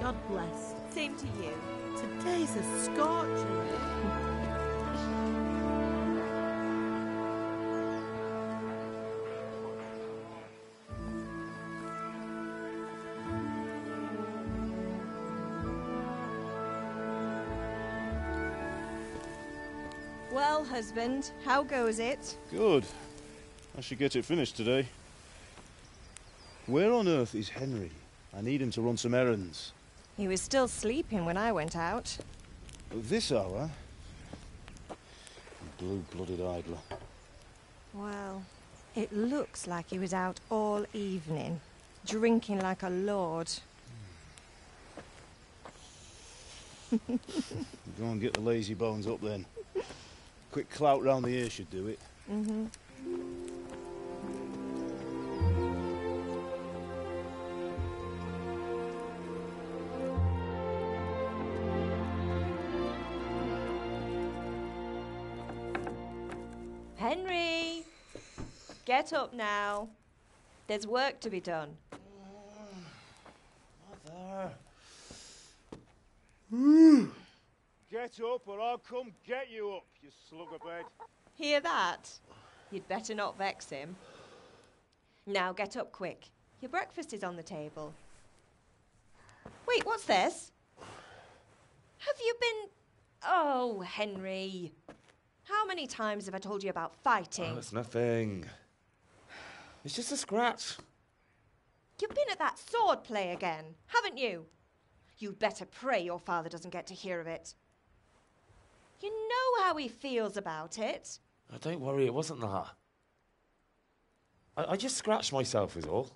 God bless. Same to you. Today's a scorcher. Well, husband, how goes it? Good. I should get it finished today. Where on earth is Henry? I need him to run some errands. He was still sleeping when I went out. At this hour? Blue-blooded idler. Well, it looks like he was out all evening, drinking like a lord. Go and get the lazy bones up then. Quick clout round the ear should do it. Mm-hmm. Henry! Get up now. There's work to be done. Mother! Get up or I'll come get you up, you slugabed. Hear that? You'd better not vex him. Now get up quick. Your breakfast is on the table. Wait, what's this? Have you been... Oh, Henry. How many times have I told you about fighting? Oh, it's nothing. It's just a scratch. You've been at that sword play again, haven't you? You'd better pray your father doesn't get to hear of it. You know how he feels about it. Oh, don't worry, it wasn't that. I just scratched myself is all.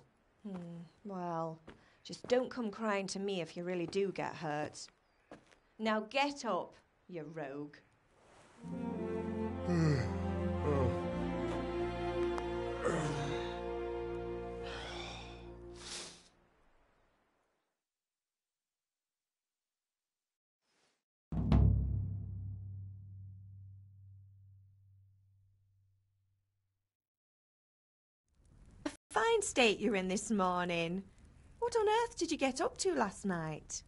Well, just don't come crying to me if you really do get hurt. Now get up, you rogue. Fine state you're in this morning. What on earth did you get up to last night?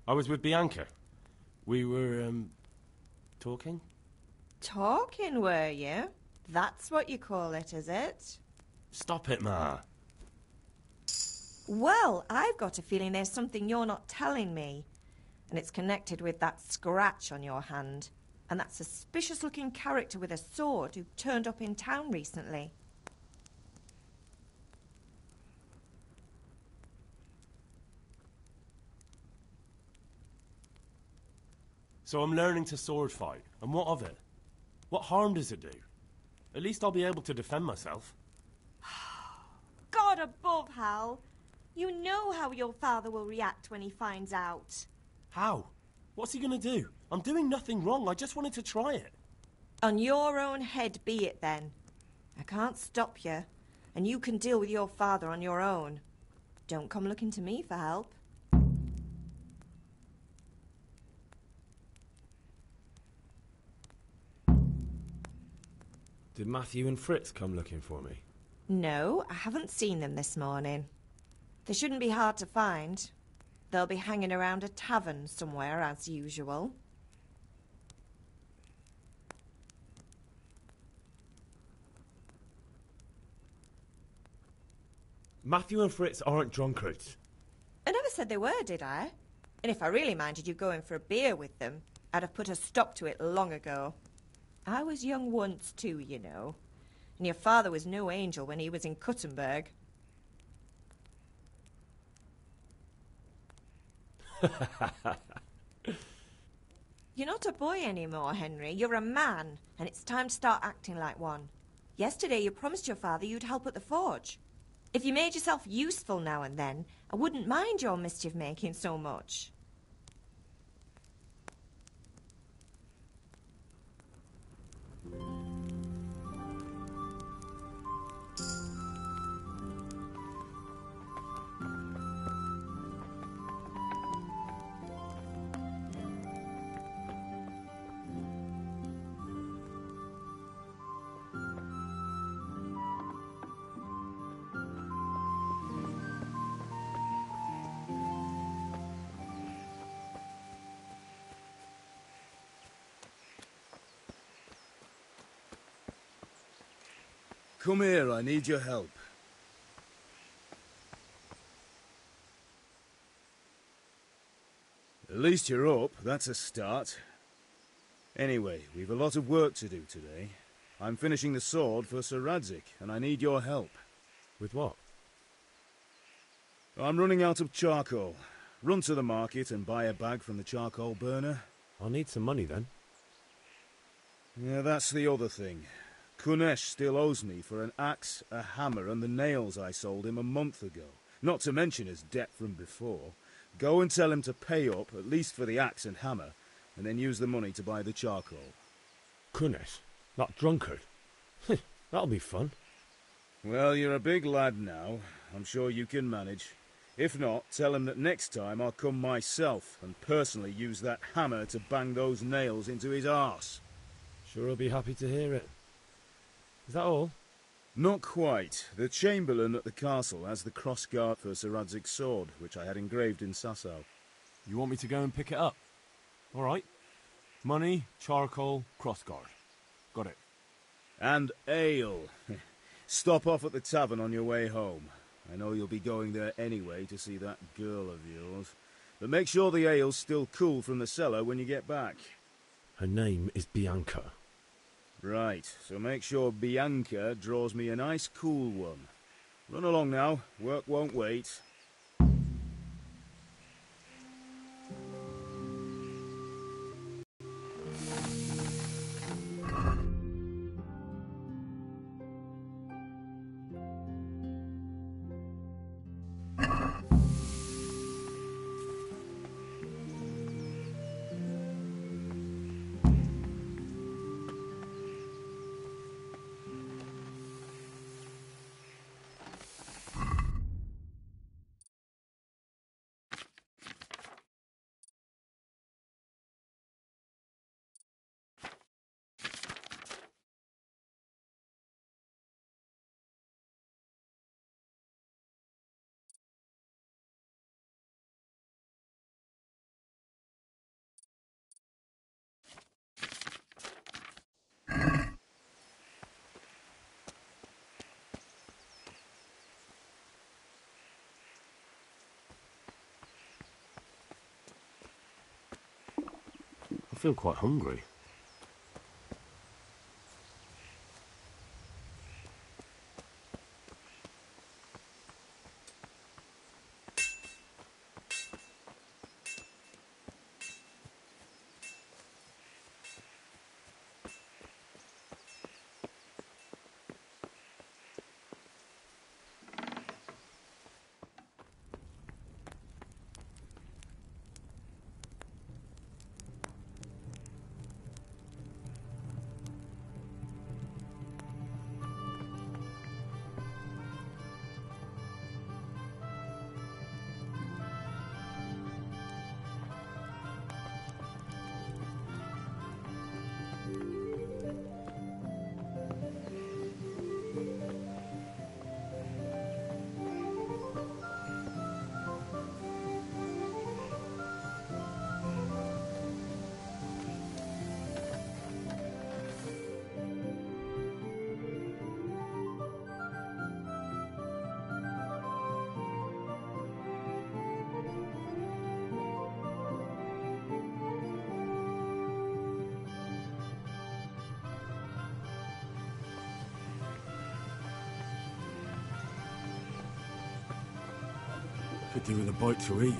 I was with Bianca. We were, talking? Talking, were you? That's what you call it, is it? Stop it, Ma. Well, I've got a feeling there's something you're not telling me. And it's connected with that scratch on your hand. And that suspicious-looking character with a sword who turned up in town recently. So I'm learning to sword fight. And what of it? What harm does it do? At least I'll be able to defend myself. God above, Hal. You know how your father will react when he finds out. How? What's he gonna do? I'm doing nothing wrong. I just wanted to try it. On your own head be it, then. I can't stop you, and you can deal with your father on your own. Don't come looking to me for help. Did Matthew and Fritz come looking for me? No, I haven't seen them this morning. They shouldn't be hard to find. They'll be hanging around a tavern somewhere, as usual. Matthew and Fritz aren't drunkards. I never said they were, did I? And if I really minded you going for a beer with them, I'd have put a stop to it long ago. I was young once too, you know. And your father was no angel when he was in Cuttenberg. You're not a boy anymore, Henry. You're a man, and it's time to start acting like one. Yesterday you promised your father you'd help at the forge. If you made yourself useful now and then, I wouldn't mind your mischief-making so much. Come here, I need your help. At least you're up, that's a start. Anyway, we've a lot of work to do today. I'm finishing the sword for Sir Radzig, and I need your help. With what? I'm running out of charcoal. Run to the market and buy a bag from the charcoal burner. I'll need some money then. Yeah, that's the other thing. Kunesh still owes me for an axe, a hammer, and the nails I sold him a month ago. Not to mention his debt from before. Go and tell him to pay up, at least for the axe and hammer, and then use the money to buy the charcoal. Kunesh? That drunkard? That'll be fun. Well, you're a big lad now. I'm sure you can manage. If not, tell him that next time I'll come myself and personally use that hammer to bang those nails into his arse. Sure he'll be happy to hear it. Is that all? Not quite. The Chamberlain at the castle has the crossguard for Sir Radzig's sword, which I had engraved in Sasau. You want me to go and pick it up? All right. Money, charcoal, crossguard. Got it. And ale. Stop off at the tavern on your way home. I know you'll be going there anyway to see that girl of yours. But make sure the ale's still cool from the cellar when you get back. Her name is Bianca. Right, so make sure Bianca draws me a nice cool one. Run along now, work won't wait. I feel quite hungry. Could do with a bite to eat.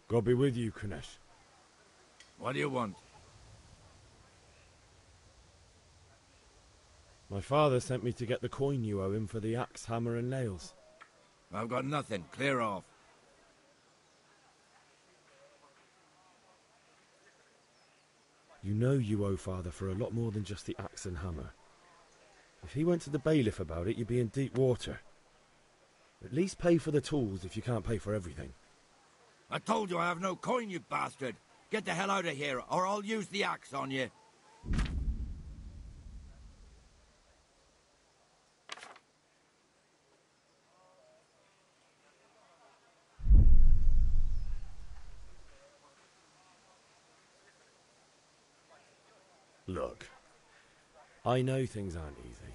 God be with you, Kunesh. What do you want? My father sent me to get the coin you owe him for the axe, hammer and nails. I've got nothing. Clear off. You know you owe father for a lot more than just the axe and hammer. If he went to the bailiff about it, you'd be in deep water. At least pay for the tools if you can't pay for everything. I told you I have no coin, you bastard. Get the hell out of here, or I'll use the axe on you. Look, I know things aren't easy.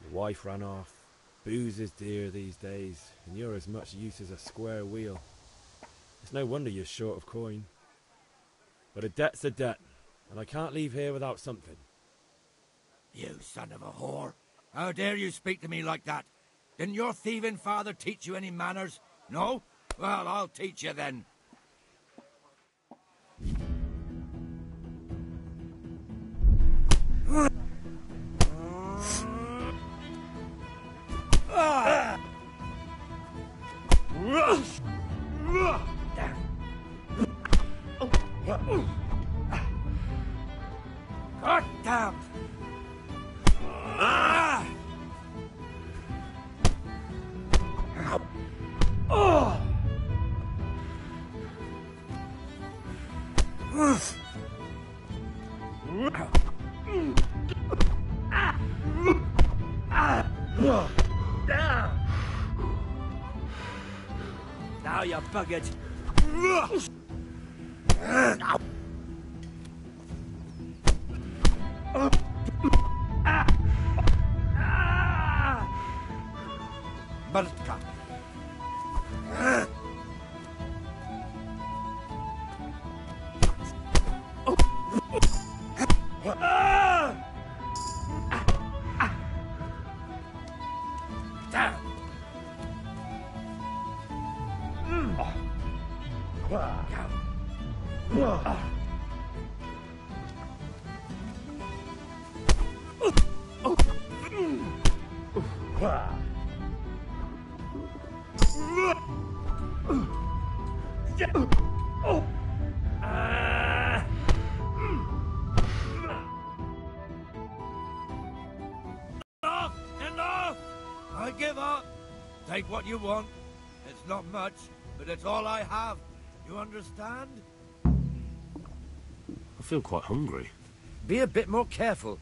Your wife ran off, booze is dear these days, and you're as much use as a square wheel. It's no wonder you're short of coin. But a debt's a debt, and I can't leave here without something. You son of a whore. How dare you speak to me like that? Didn't your thieving father teach you any manners? No? Well, I'll teach you then. God damn! Now you buggered. Bartka. Enough! I give up. Take what you want. It's not much, but it's all I have. You understand? I feel quite hungry. Be a bit more careful.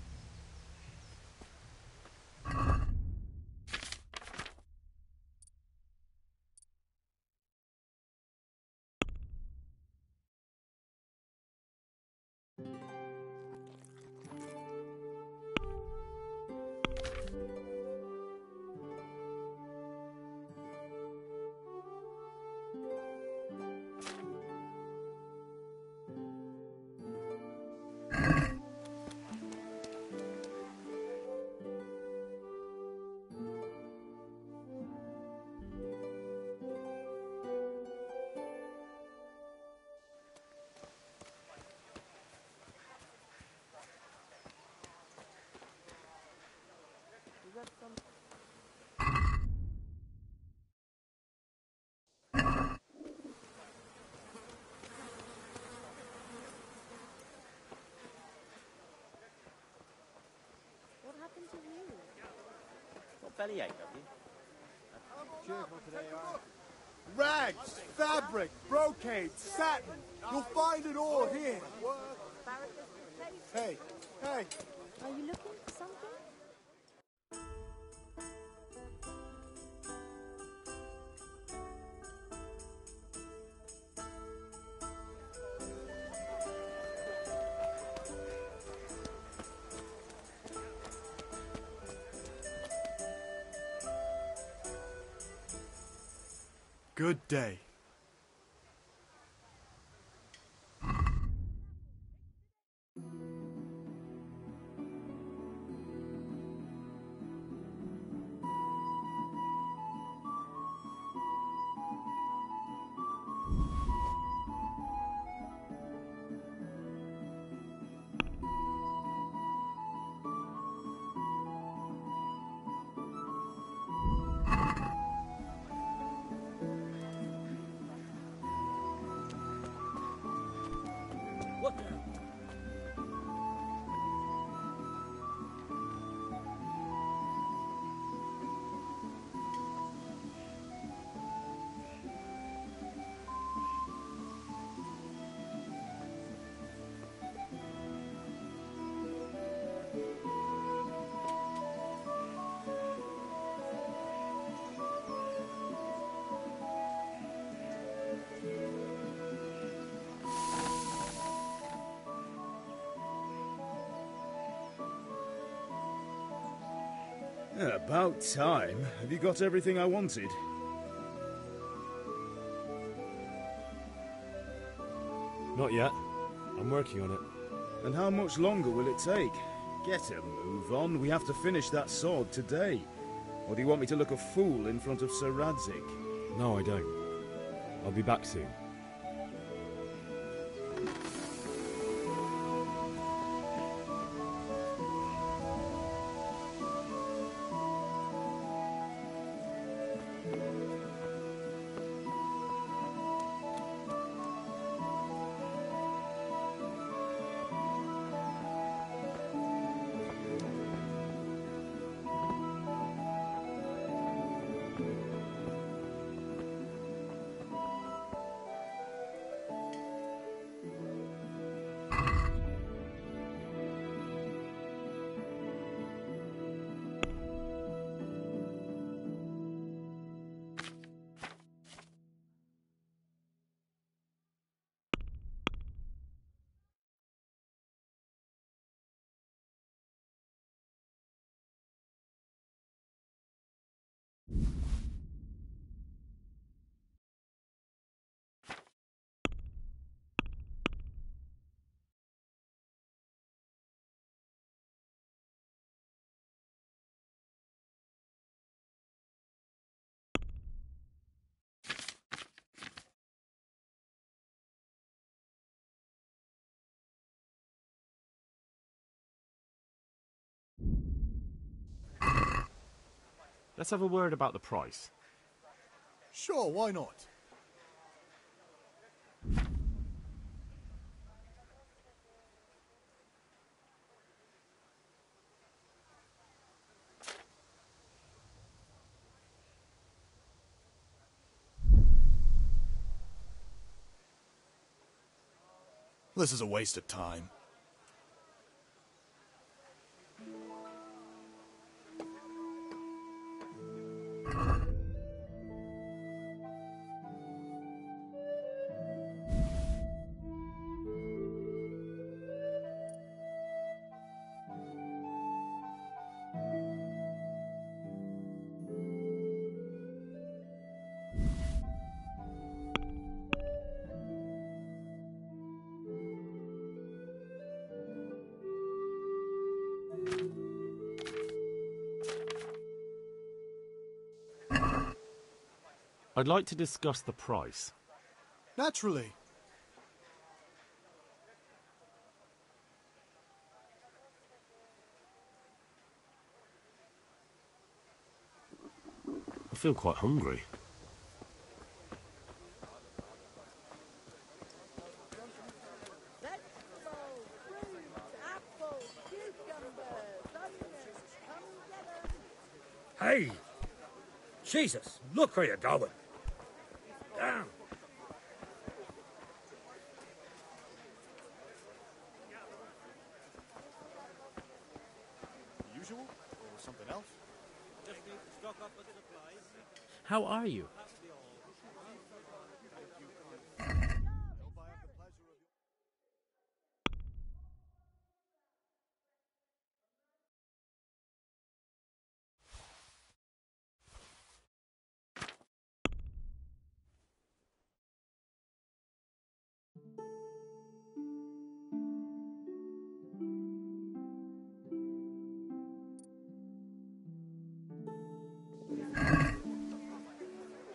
Bellyache, have you? Rags, fabric, brocade, satin. You'll find it all here. Hey, hey. Are you looking for something? Good day. Yeah, about time. Have you got everything I wanted? Not yet. I'm working on it. And how much longer will it take? Get a move on. We have to finish that sword today. Or do you want me to look a fool in front of Sir Radzik? No, I don't. I'll be back soon. Let's have a word about the price. Sure, why not? This is a waste of time. I'd like to discuss the price. Naturally. I feel quite hungry. Hey! Jesus, look where you're going. Damn. Usual? Or something else? How are you?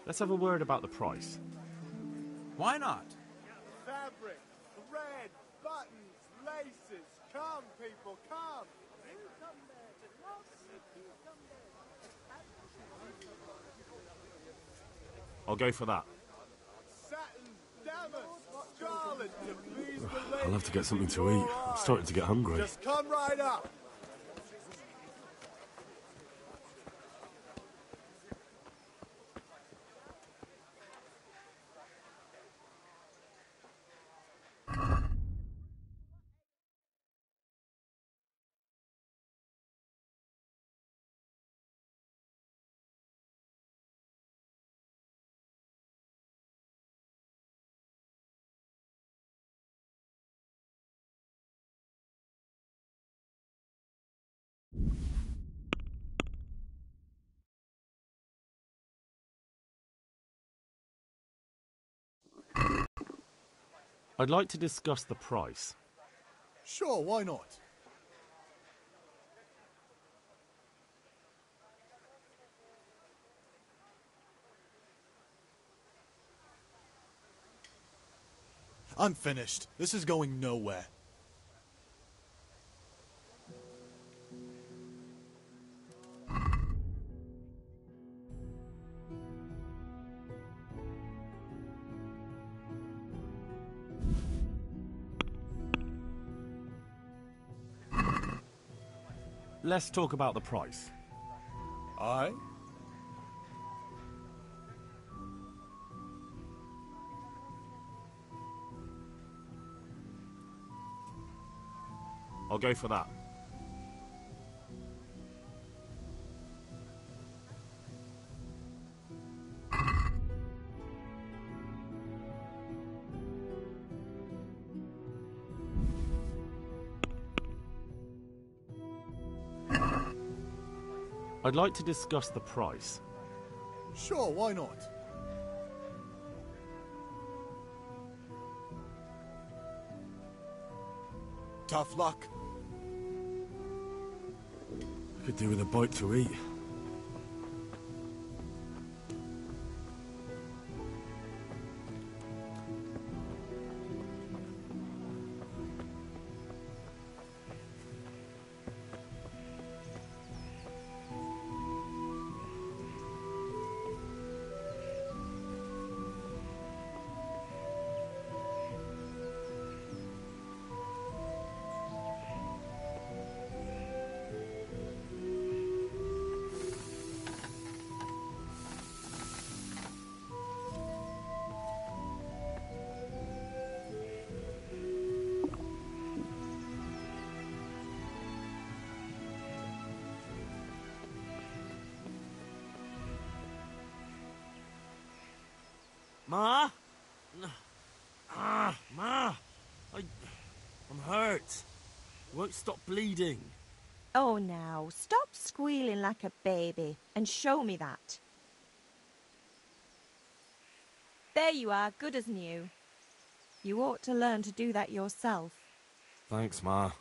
Let's have a word about the price. Why not? Fabric, thread, buttons, laces. Come, people, come. I'll go for that. Satin, damask, scarlet to please the lady. I'll have to get something to eat. I'm starting to get hungry. Just come right up. I'd like to discuss the price. Sure, why not? I'm finished. This is going nowhere. Let's talk about the price. Aye? I'll go for that. I'd like to discuss the price. Sure, why not? Tough luck. I could do with a bite to eat. Ma? Ma! I'm hurt. It won't stop bleeding. Oh, now, stop squealing like a baby and show me that. There you are, good as new. You ought to learn to do that yourself. Thanks, Ma.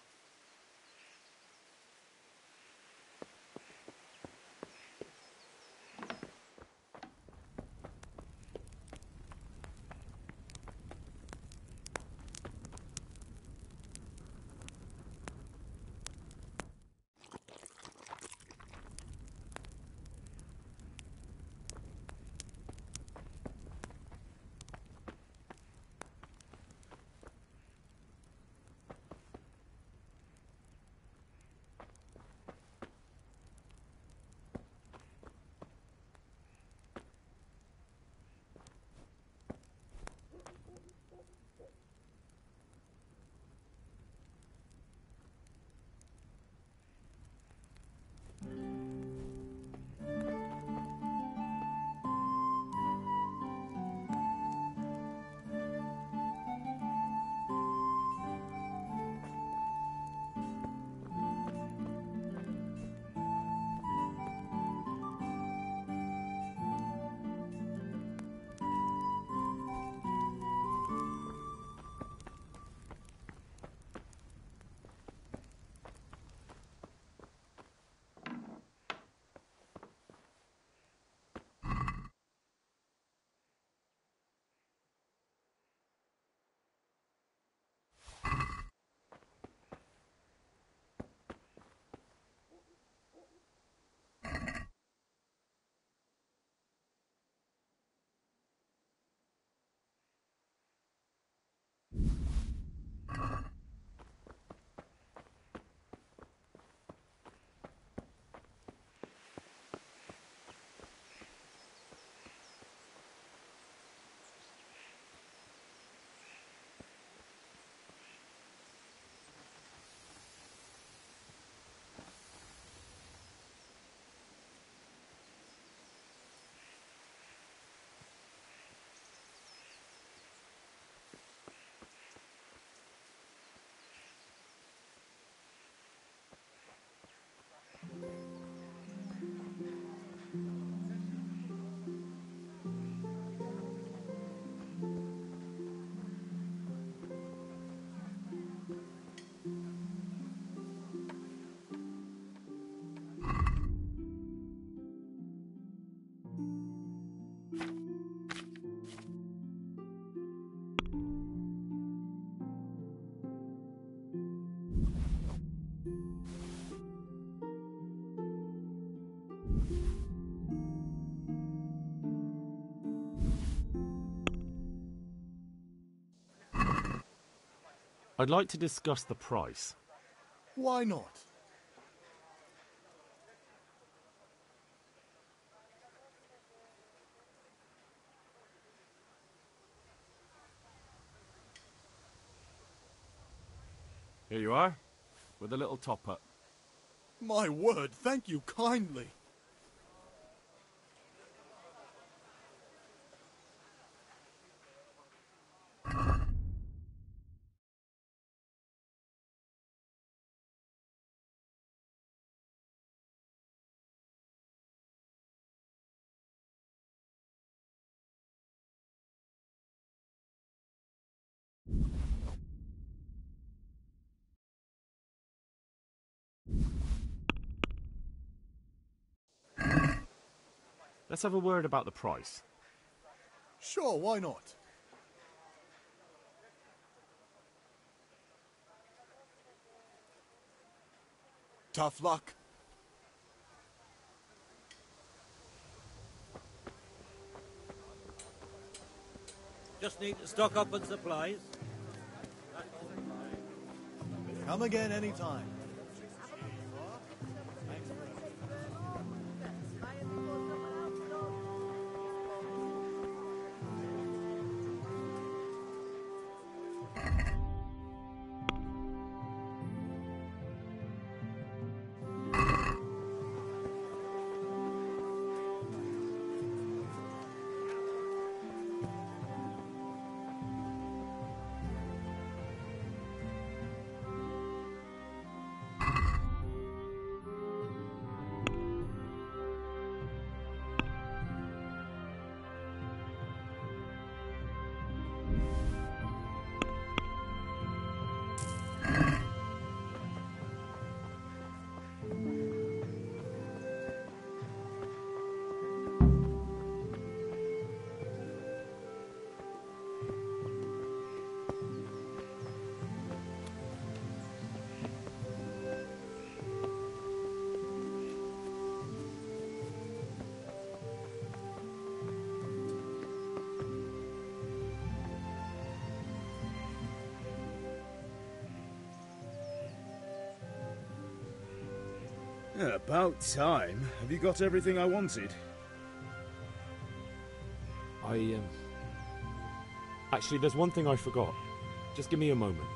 I'd like to discuss the price. Why not? Here you are, with a little top-up. My word, thank you kindly. Let's have a word about the price. Sure, why not? Tough luck. Just need to stock up on supplies. Come again anytime. Yeah, about time. Have you got everything I wanted? Actually, there's one thing I forgot. Just give me a moment.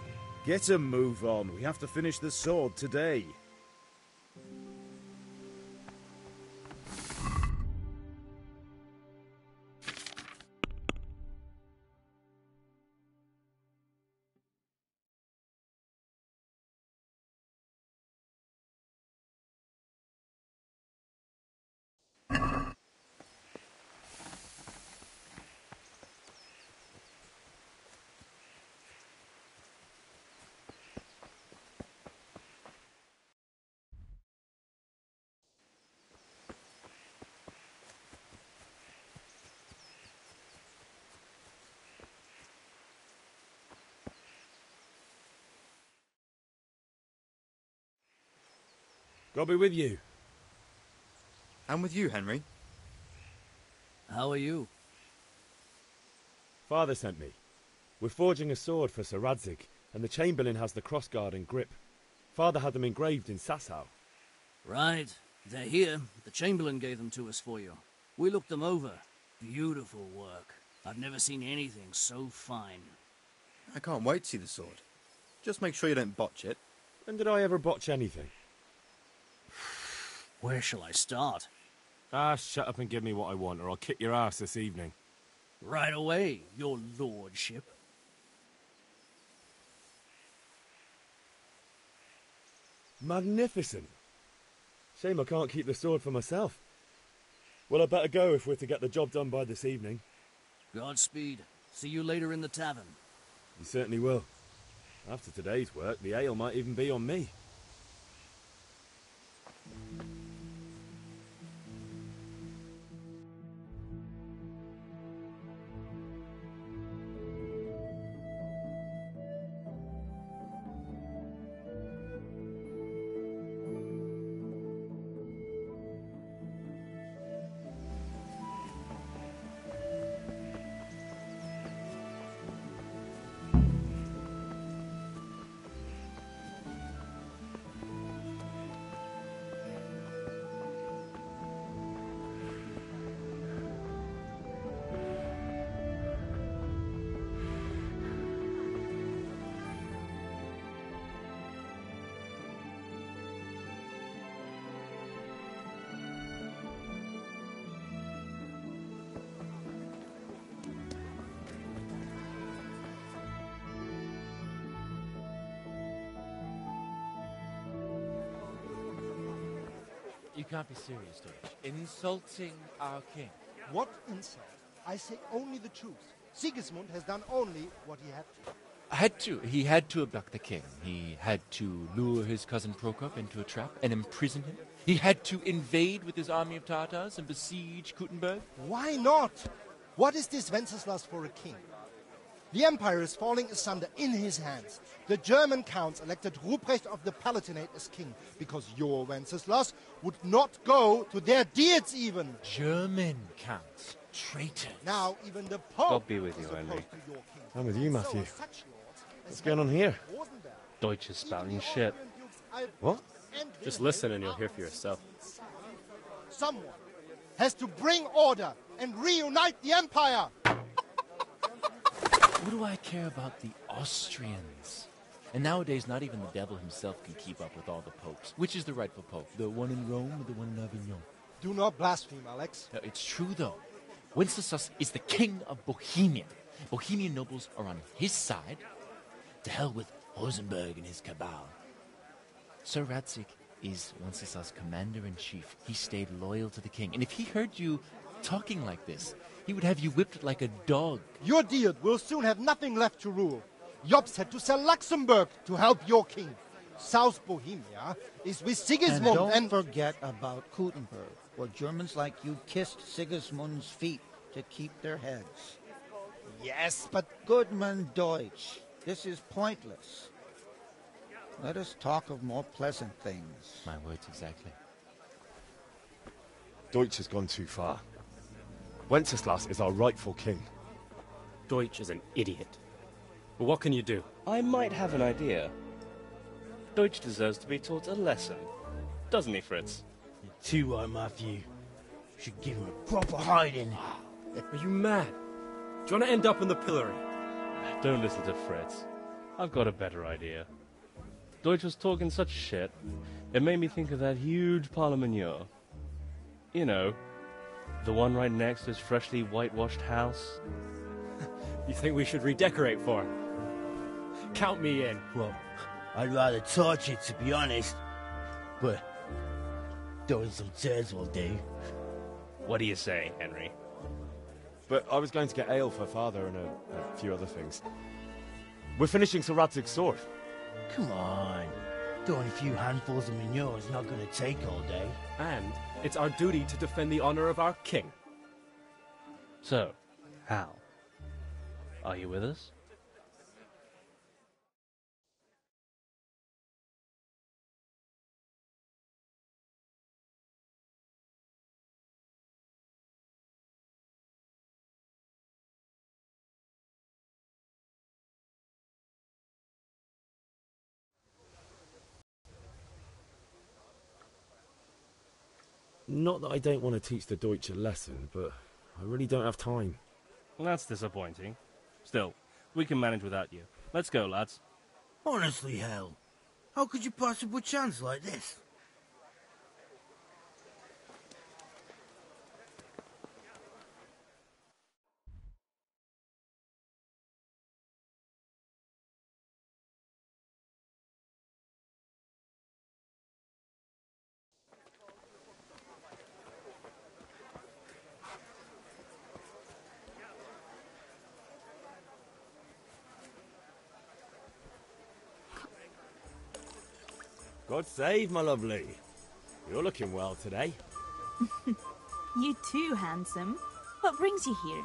Get a move on. We have to finish the sword today. God be with you. And with you, Henry. How are you? Father sent me. We're forging a sword for Sir Radzig, and the Chamberlain has the crossguard and grip. Father had them engraved in Sasau. Right. They're here. The Chamberlain gave them to us for you. We looked them over. Beautiful work. I've never seen anything so fine. I can't wait to see the sword. Just make sure you don't botch it. When did I ever botch anything? Where shall I start? Shut up and give me what I want, or I'll kick your ass this evening. Right away, your lordship. Magnificent. Shame I can't keep the sword for myself. Well, I better go if we're to get the job done by this evening. Godspeed. See you later in the tavern. You certainly will. After today's work, the ale might even be on me. You can't be serious, Deutsch. Insulting our king. What insult? I say only the truth. Sigismund has done only what he had to. He had to abduct the king. He had to lure his cousin Prokop into a trap and imprison him. He had to invade with his army of Tatars and besiege Kuttenberg. Why not? What is this Wenceslas for a king? The empire is falling asunder in his hands. The German counts elected Ruprecht of the Palatinate as king because your Wenceslas would not go to their deeds even. German counts. Traitors. Now even the Pope God be with you, Henry. I'm with you, Matthew. What's going on here? Deutsch is spouting shit. What? Just listen and you'll hear for yourself. Someone has to bring order and reunite the empire. What do I care about the Austrians? And nowadays, not even the devil himself can keep up with all the popes. Which is the rightful pope? The one in Rome or the one in Avignon? Do not blaspheme, Alex. No, it's true, though. Wenceslas is the king of Bohemia. Bohemian nobles are on his side. To hell with Rosenberg and his cabal. Sir Radzik is Wenceslas' commander-in-chief. He stayed loyal to the king. And if he heard you talking like this, he would have you whipped like a dog. Your Diet will soon have nothing left to rule. Jobst had to sell Luxembourg to help your king. South Bohemia is with Sigismund and don't forget about Kuttenberg, where Germans like you kissed Sigismund's feet to keep their heads. Yes, but... Goodman Deutsch, this is pointless. Let us talk of more pleasant things. My words exactly. Deutsch has gone too far. Wenceslas is our rightful king. Deutsch is an idiot. But what can you do? I might have an idea. Deutsch deserves to be taught a lesson. Doesn't he, Fritz? You're too right, Matthew. Should give him a proper hiding. Are you mad? Do you want to end up in the pillory? Don't listen to Fritz. I've got a better idea. Deutsch was talking such shit, it made me think of that huge parliament. You know, the one right next to his freshly whitewashed house. You think we should redecorate for him? Count me in. Well, I'd rather torch it, to be honest. But throwing some turds will do. What do you say, Henry? But I was going to get ale for Father and a few other things. We're finishing Sir Radzig's sword. Come on. Throwing a few handfuls of manure is not going to take all day. And it's our duty to defend the honor of our king. So, Hal, are you with us? Not that I don't want to teach the Deutsch a lesson, but I really don't have time. That's disappointing. Still, we can manage without you. Let's go, lads. Honestly, Hal, how could you possibly chance like this? God save, my lovely. You're looking well today. You too, handsome. What brings you here?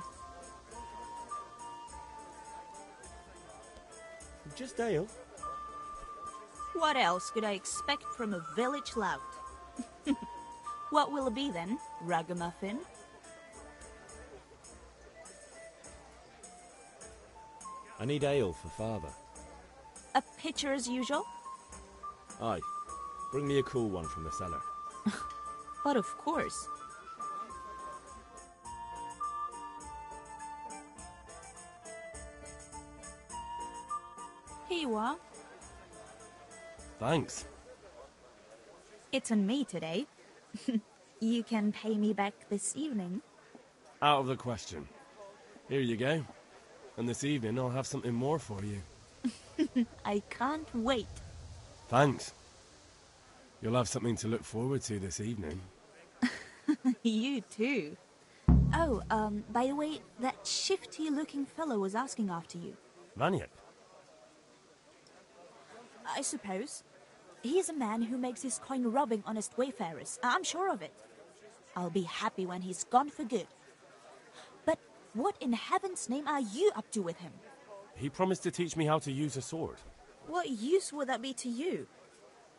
Just ale. What else could I expect from a village lout? What will it be then, ragamuffin? I need ale for Father. A pitcher as usual? Aye. Bring me a cool one from the cellar. But of course. Here you are. Thanks. It's on me today. You can pay me back this evening. Out of the question. Here you go. And this evening I'll have something more for you. I can't wait. Thanks. You'll have something to look forward to this evening. You too. Oh, by the way, that shifty-looking fellow was asking after you. Vanyek? I suppose. He's a man who makes his coin robbing honest wayfarers. I'm sure of it. I'll be happy when he's gone for good. But what in heaven's name are you up to with him? He promised to teach me how to use a sword. What use would that be to you?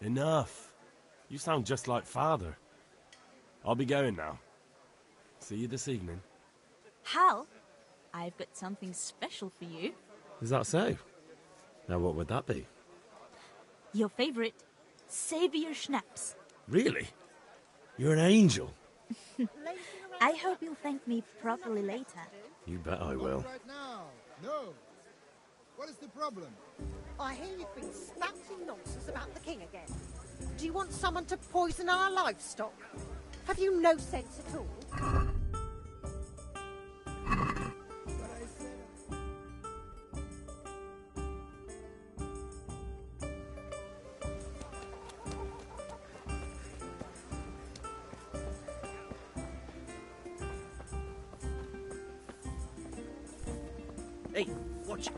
Enough. You sound just like Father. I'll be going now. See you this evening. Hal, I've got something special for you. Is that so? Now what would that be? Your favorite Savior Schnapps. Really? You're an angel. I hope you'll thank me properly later. You bet I will. Right now. No. What is the problem? I hear you've been spouting nonsense about the king again. Do you want someone to poison our livestock? Have you no sense at all? Hey, watch it.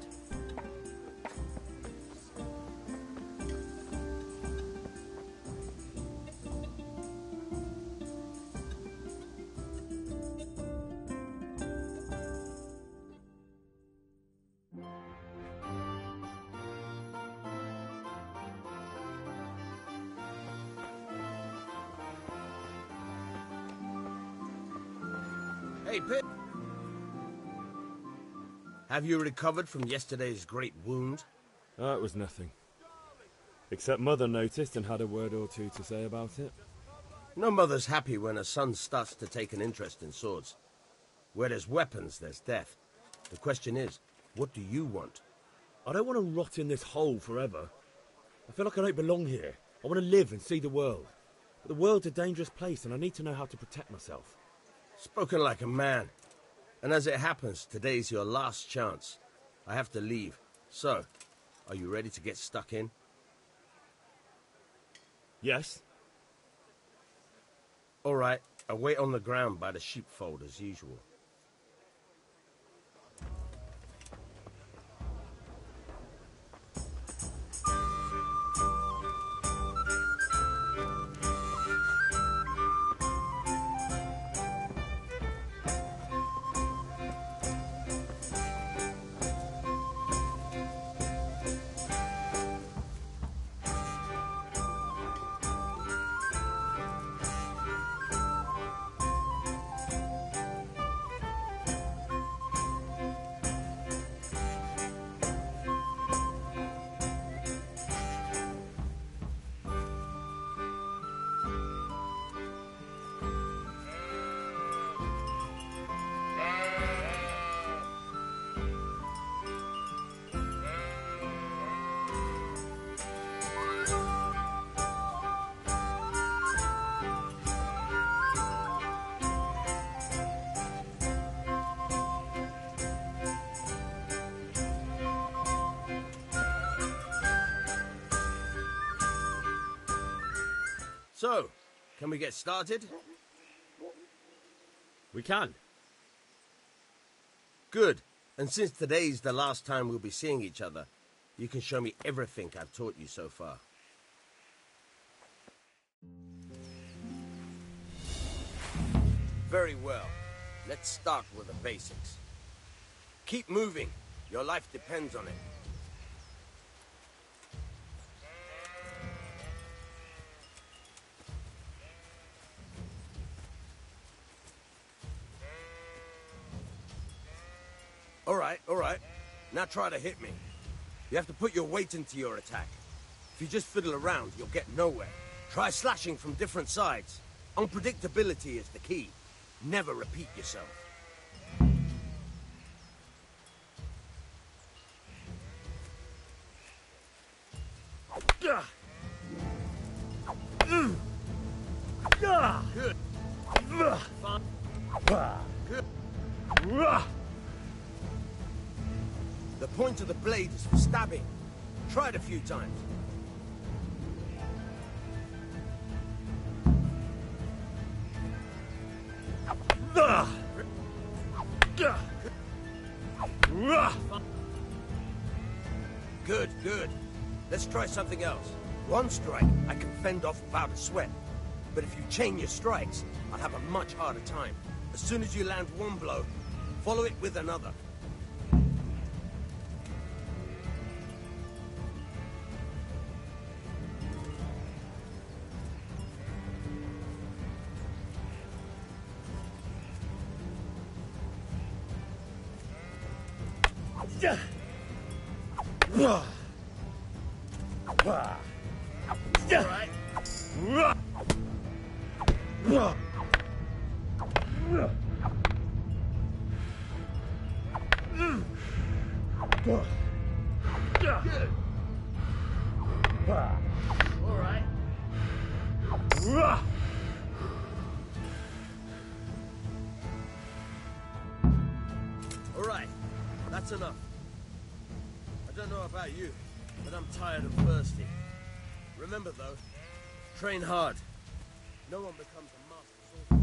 Hey, Pip. Have you recovered from yesterday's great wound? It was nothing. Except Mother noticed and had a word or two to say about it. No mother's happy when her son starts to take an interest in swords. Where there's weapons, there's death. The question is, what do you want? I don't want to rot in this hole forever. I feel like I don't belong here. I want to live and see the world. But the world's a dangerous place and I need to know how to protect myself. Spoken like a man. And as it happens, today's your last chance. I have to leave. So, are you ready to get stuck in? Yes. All right, I'll wait on the ground by the sheepfold as usual. So, can we get started? We can. Good. And since today's the last time we'll be seeing each other, you can show me everything I've taught you so far. Very well. Let's start with the basics. Keep moving. Your life depends on it. All right. Now try to hit me. You have to put your weight into your attack. If you just fiddle around, you'll get nowhere. Try slashing from different sides. Unpredictability is the key. Never repeat yourself. Good. Good. The point of the blade is for stabbing. Try it a few times. Let's try something else. One strike, I can fend off without a sweat. But if you chain your strikes, I'll have a much harder time. As soon as you land one blow, follow it with another. Alright, that's enough. I don't know about you, but I'm tired and thirsty. Remember though, train hard. No one becomes a master swordsman.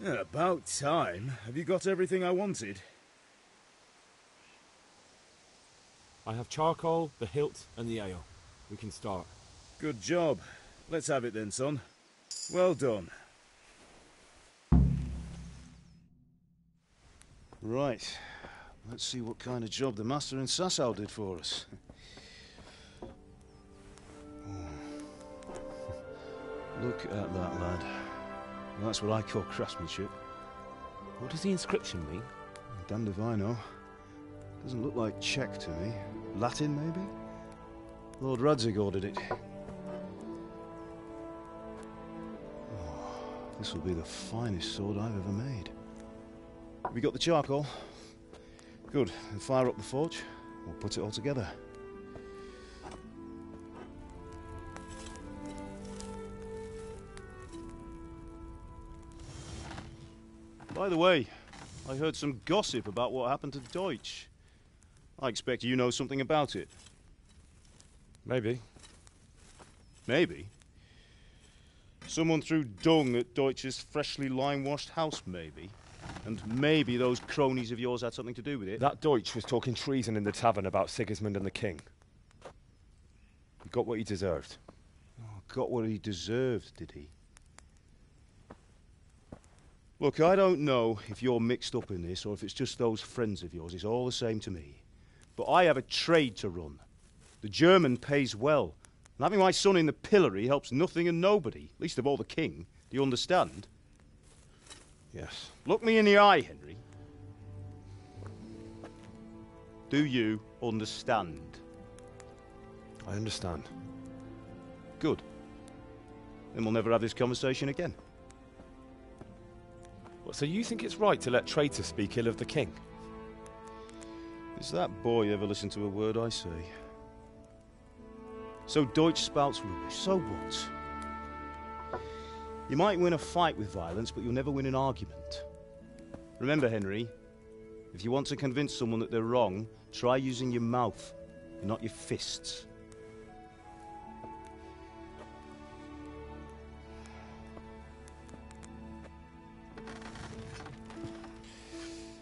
Yeah, about time. Have you got everything I wanted? I have charcoal, the hilt, and the ale. We can start. Good job. Let's have it then, son. Well done. Right. Let's see what kind of job the master in Sasau did for us. Look at that, lad. That's what I call craftsmanship. What does the inscription mean? Damned if I know. Doesn't look like Czech to me. Latin, maybe? Lord Radzig ordered it. Oh, this will be the finest sword I've ever made. Have you got the charcoal? Good. Then fire up the forge. We'll put it all together. By the way, I heard some gossip about what happened to Deutsch. I expect you know something about it. Maybe. Maybe? Someone threw dung at Deutsch's freshly lime-washed house, maybe? And maybe those cronies of yours had something to do with it? That Deutsch was talking treason in the tavern about Sigismund and the king. He got what he deserved. Oh, got what he deserved, did he? Look, I don't know if you're mixed up in this or if it's just those friends of yours. It's all the same to me. But I have a trade to run. The German pays well. And having my son in the pillory helps nothing and nobody, least of all the king. Do you understand? Yes. Look me in the eye, Henry. Do you understand? I understand. Good. Then we'll never have this conversation again. What, so you think it's right to let traitors speak ill of the king? Does that boy ever listen to a word I say? So Deutsch spouts rubbish, so what? You might win a fight with violence, but you'll never win an argument. Remember, Henry, if you want to convince someone that they're wrong, try using your mouth, and not your fists.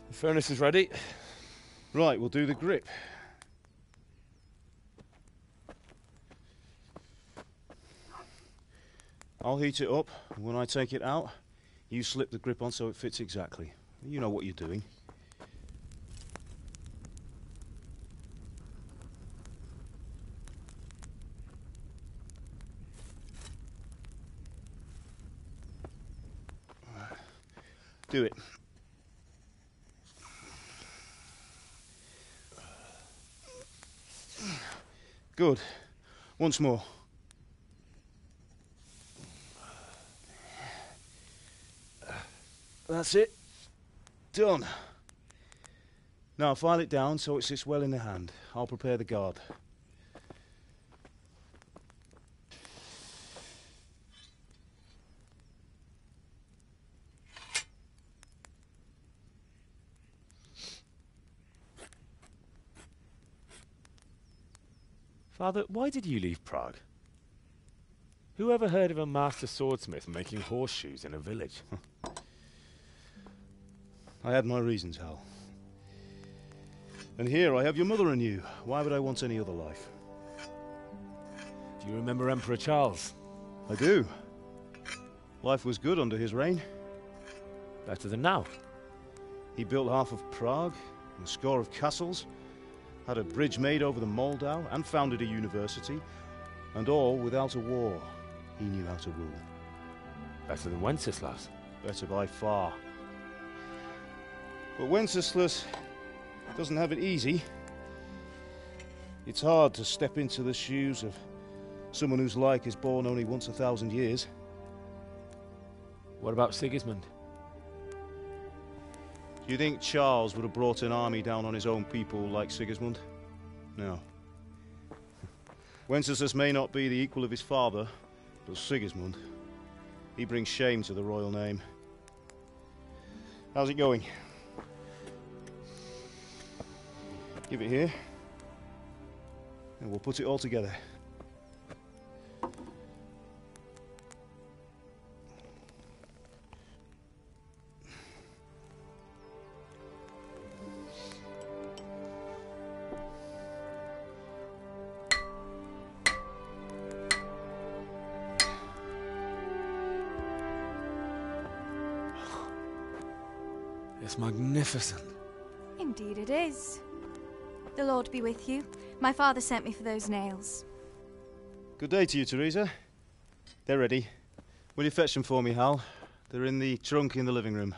The furnace is ready. Right, we'll do the grip. I'll heat it up, and when I take it out, you slip the grip on so it fits exactly. You know what you're doing. Do it. Good. Once more. That's it. Done. Now, file it down so it sits well in the hand. I'll prepare the guard. Father, why did you leave Prague? Who ever heard of a master swordsmith making horseshoes in a village? I had my reasons, Hal. And here I have your mother and you. Why would I want any other life? Do you remember Emperor Charles? I do. Life was good under his reign. Better than now. He built half of Prague, and a score of castles, had a bridge made over the Moldau, and founded a university, and all without a war. He knew how to rule. Better than Wenceslas? Better by far. But Wenceslas doesn't have it easy. It's hard to step into the shoes of someone whose like is born only once 1,000 years. What about Sigismund? Do you think Charles would have brought an army down on his own people like Sigismund? No. Wenceslas may not be the equal of his father, but Sigismund, he brings shame to the royal name. How's it going? Give it here, and we'll put it all together. It's magnificent. Indeed it is. The Lord be with you. My father sent me for those nails. Good day to you, Teresa. They're ready. Will you fetch them for me, Hal? They're in the trunk in the living room.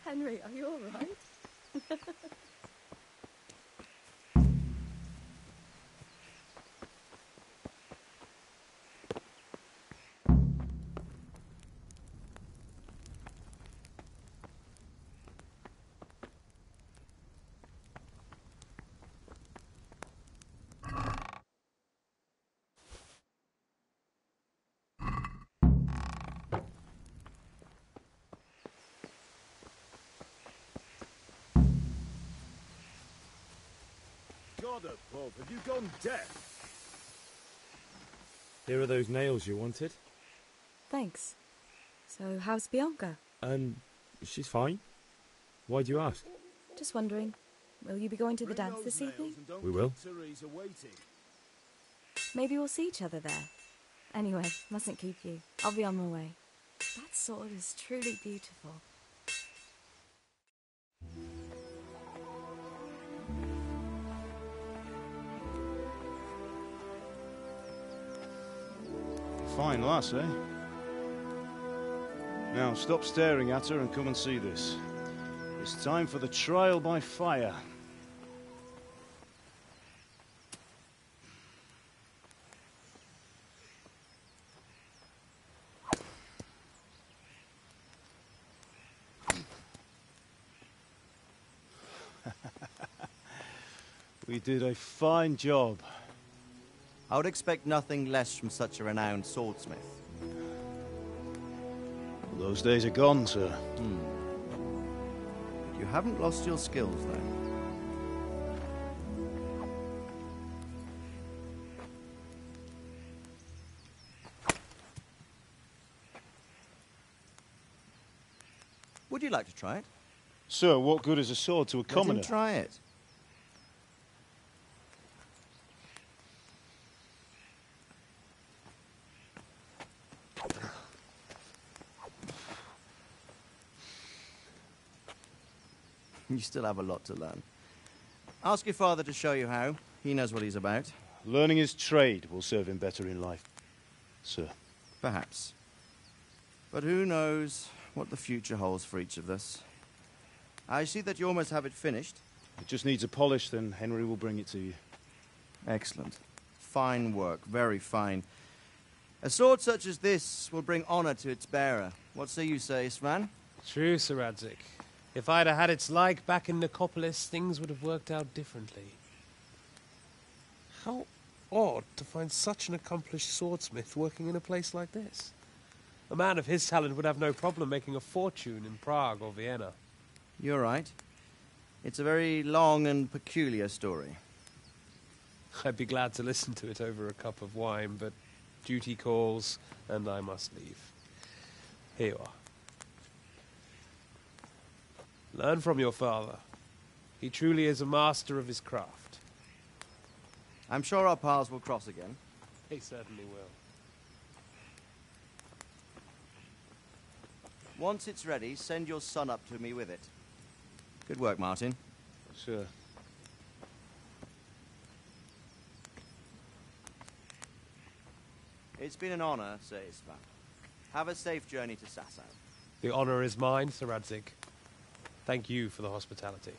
Henry, are you all right? God above, have you gone deaf? Here are those nails you wanted. Thanks. So, how's Bianca? She's fine. Why do you ask? Just wondering, will you be going to the dance this evening? We will. Maybe we'll see each other there. Anyway, mustn't keep you. I'll be on my way. That sword is truly beautiful. Fine lass, eh? Now, stop staring at her and come and see this. It's time for the trial by fire. We did a fine job. I would expect nothing less from such a renowned swordsmith. Well, those days are gone, sir. You haven't lost your skills, though. Would you like to try it? Sir, what good is a sword to a commoner? Let him try it. You still have a lot to learn. Ask your father to show you how. He knows what he's about. Learning his trade will serve him better in life, sir. Perhaps. But who knows what the future holds for each of us. I see that you almost have it finished. It just needs a polish, then Henry will bring it to you. Excellent. Fine work, very fine. A sword such as this will bring honor to its bearer. What say you, Sir Istvan? True, Sir Radzik. If I'd have had its like back in Nicopolis, things would have worked out differently. How odd to find such an accomplished swordsmith working in a place like this. A man of his talent would have no problem making a fortune in Prague or Vienna. You're right. It's a very long and peculiar story. I'd be glad to listen to it over a cup of wine, but duty calls, and I must leave. Here you are. Learn from your father. He truly is a master of his craft. I'm sure our paths will cross again. He certainly will. Once it's ready, send your son up to me with it. Good work, Martin. Sure. It's been an honor, Sir Istvan. Have a safe journey to Sasau. The honor is mine, Sir Radzig. Thank you for the hospitality.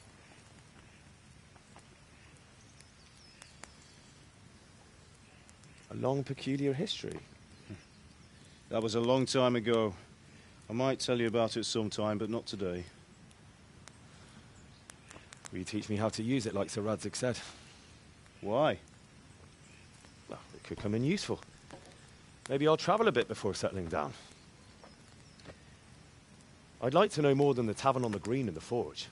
A long, peculiar history. That was a long time ago. I might tell you about it sometime, but not today. Will you teach me how to use it, like Sir Radzig said? Why? Well, it could come in useful. Maybe I'll travel a bit before settling down. I'd like to know more than the tavern on the green and the forge.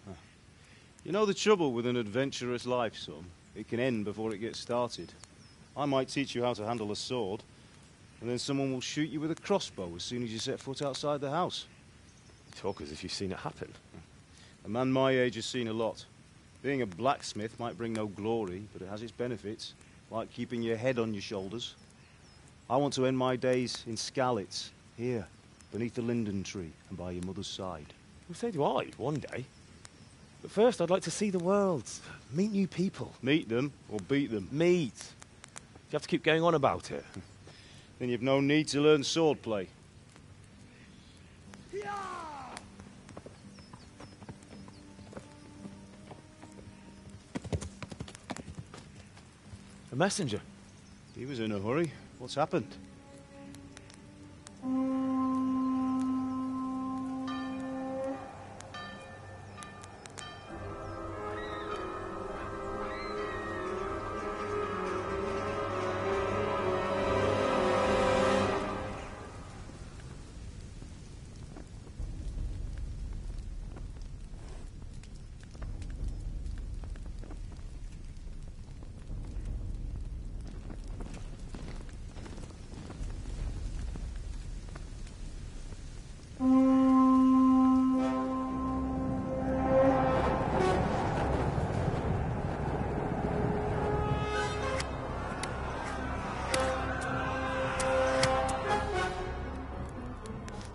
You know the trouble with an adventurous life, son? It can end before it gets started. I might teach you how to handle a sword, and then someone will shoot you with a crossbow as soon as you set foot outside the house. You talk as if you've seen it happen. A man my age has seen a lot. Being a blacksmith might bring no glory, but it has its benefits, like keeping your head on your shoulders. I want to end my days in Skalitz, here, beneath the linden tree and by your mother's side. Well, so do I, one day. But first I'd like to see the world, meet new people. Meet them or beat them? Meet. You have to keep going on about it. Then you've no need to learn swordplay. A messenger. He was in a hurry. What's happened?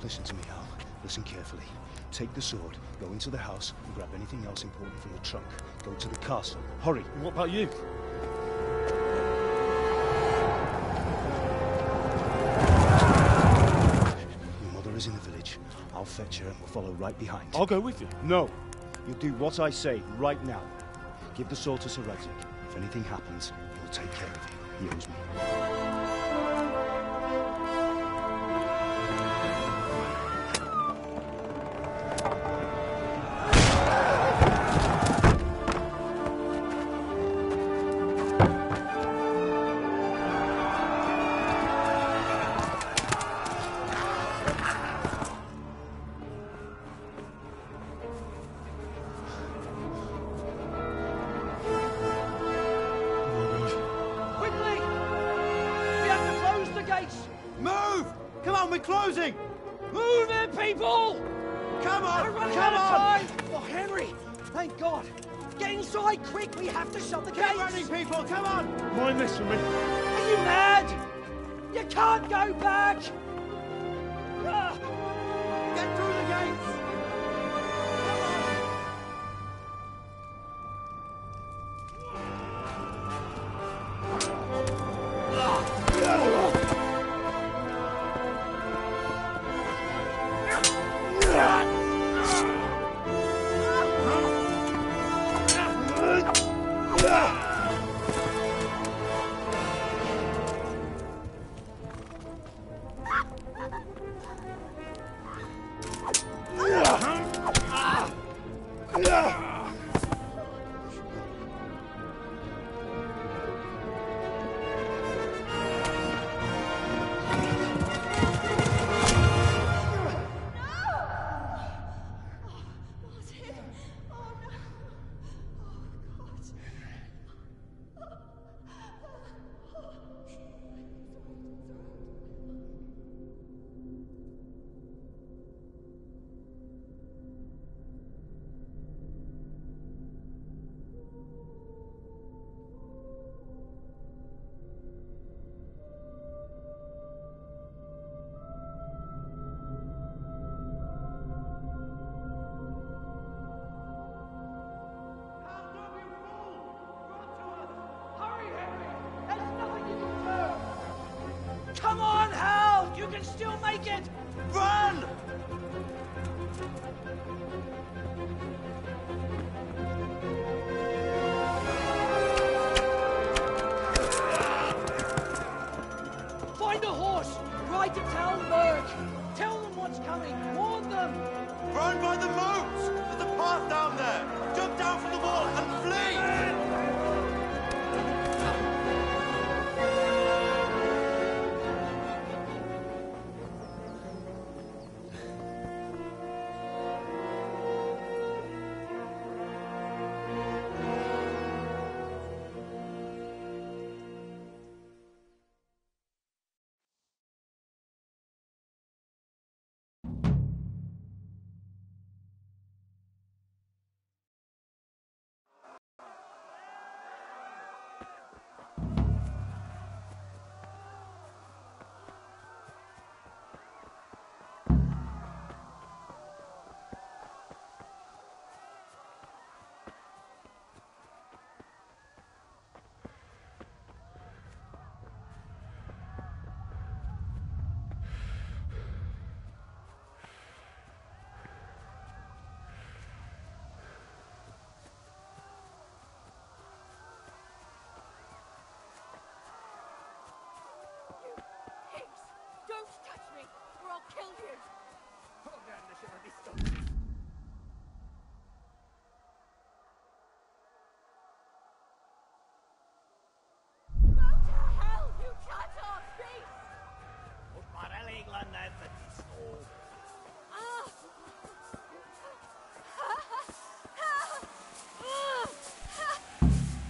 Listen to me, Al. Listen carefully. Take the sword, go into the house, and grab anything else important from the trunk. Go to the castle. Hurry! What about you? Your mother is in the village. I'll fetch her and we'll follow right behind. I'll go with you. No! You'll do what I say right now. Give the sword to Sir Radzig. If anything happens, he'll take care of you. He owes me. Closing! Move it, people! Come on! We're running out of time! Oh, Henry! Thank God! Get inside, quick! We have to shut the gates! Keep running, people! Come on! Mind this for me. Are you mad? You can't go back! Get through the gates! Find a horse! Ride to Talmberg! Tell them what's coming! Warn them! Run by the moat! There's a path down there! Jump down from the wall and flee! Don't touch me, or I'll kill you! Go to hell, you cut-off beast!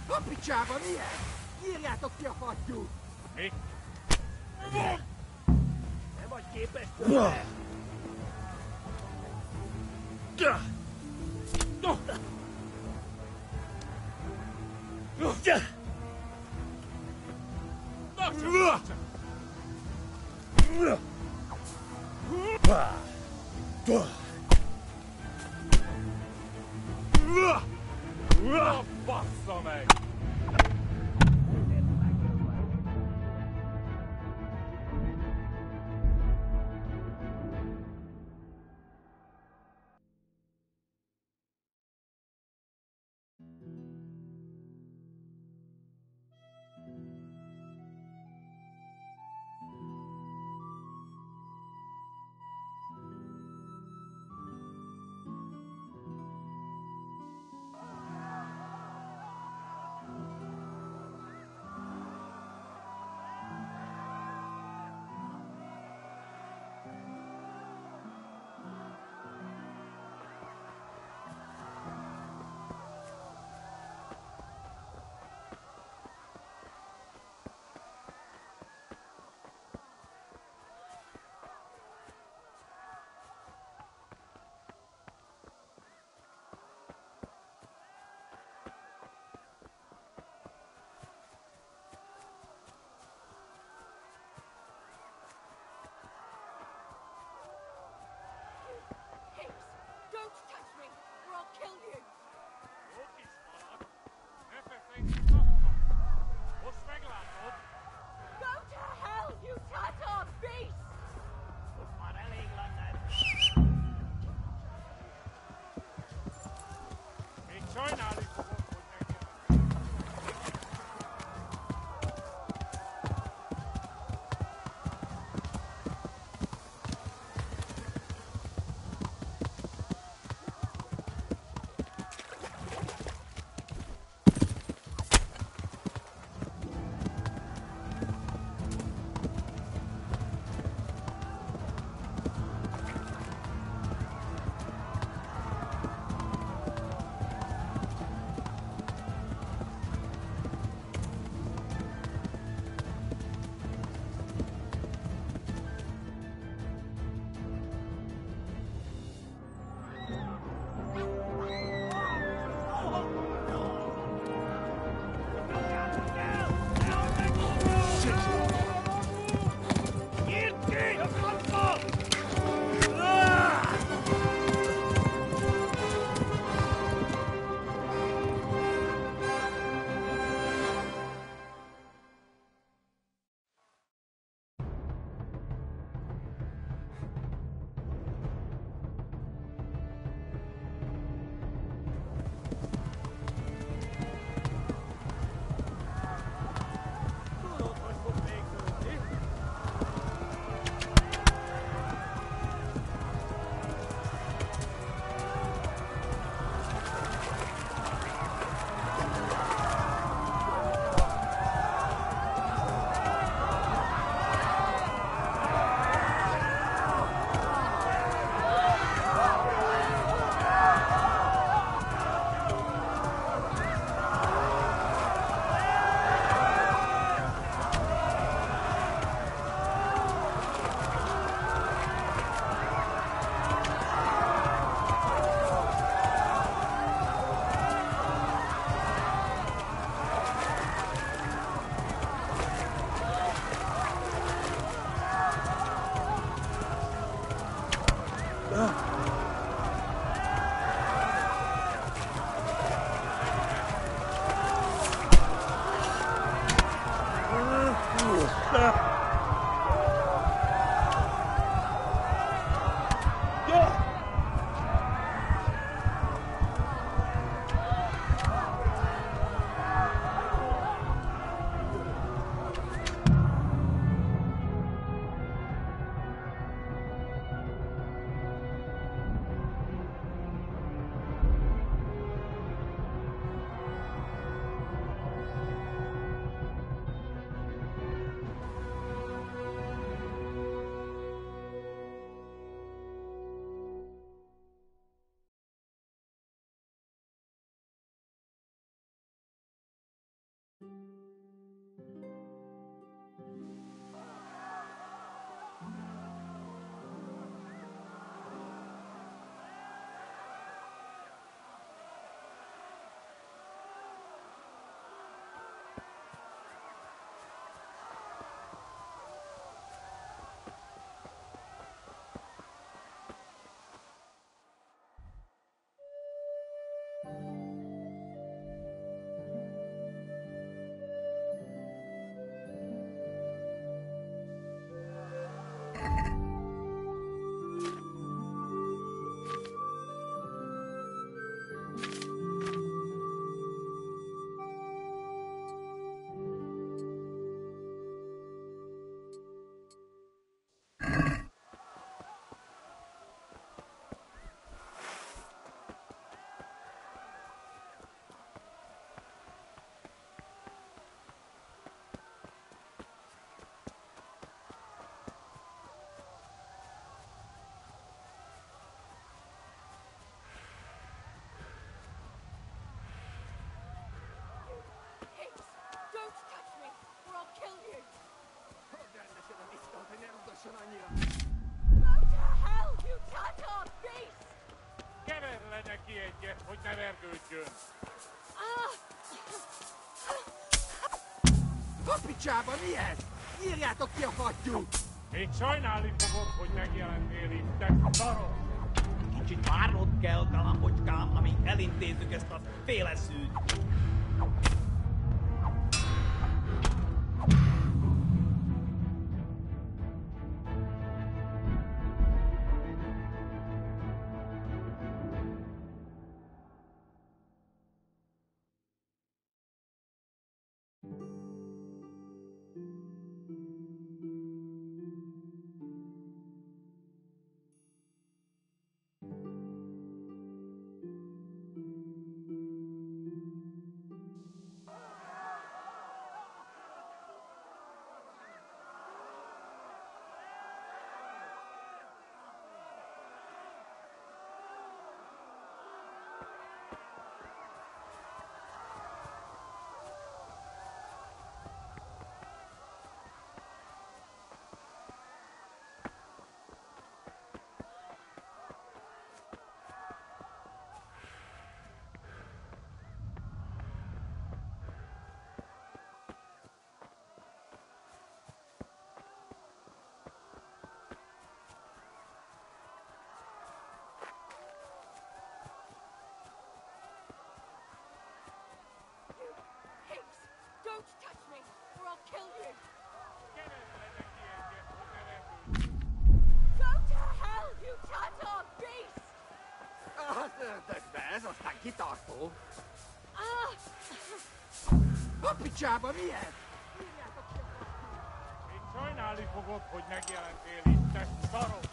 A picsába milyen? Írjátok ki a fattyút! Mi? Nem vagy képes Bassza meg! Kapicsába mi ez? Írjátok ki a fattyút! Még sajnálni fogod, hogy megjelentél itt, te szarok! Kicsit várnod kell, kalambocskám, amíg elintézzük ezt a féleszűt. Don't touch me, or I'll kill you! Go to hell, you Tatar beast! De ez aztán kitartó. Kapicsába mi ez? Még sajnálni fogod, hogy megjelentél itt, te szarok!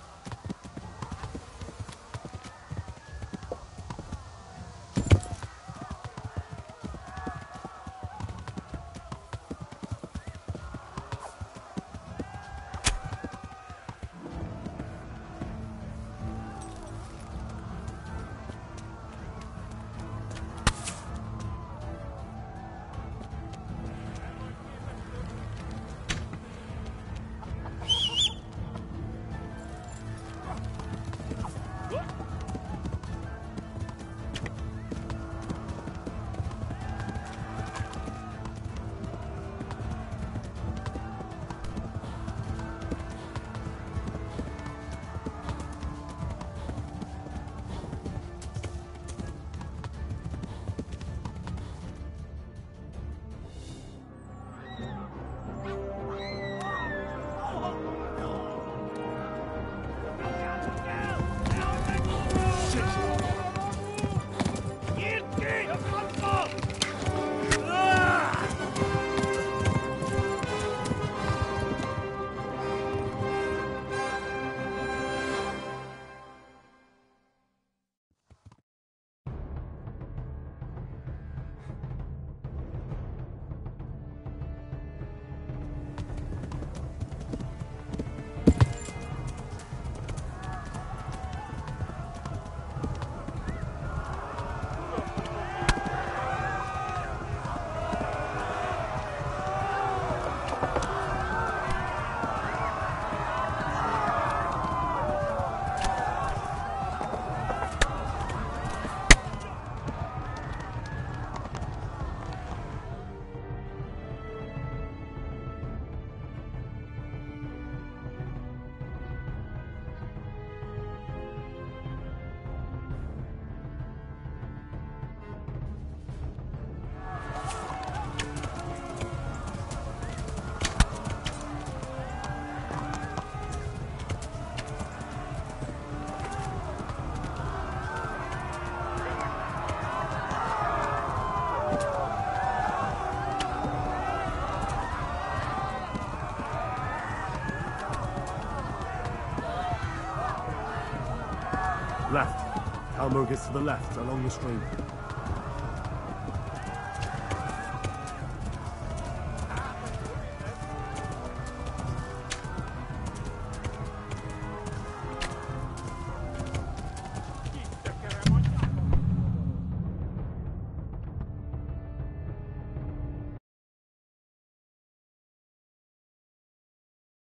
Left. Kalmur gets to the left, along the stream.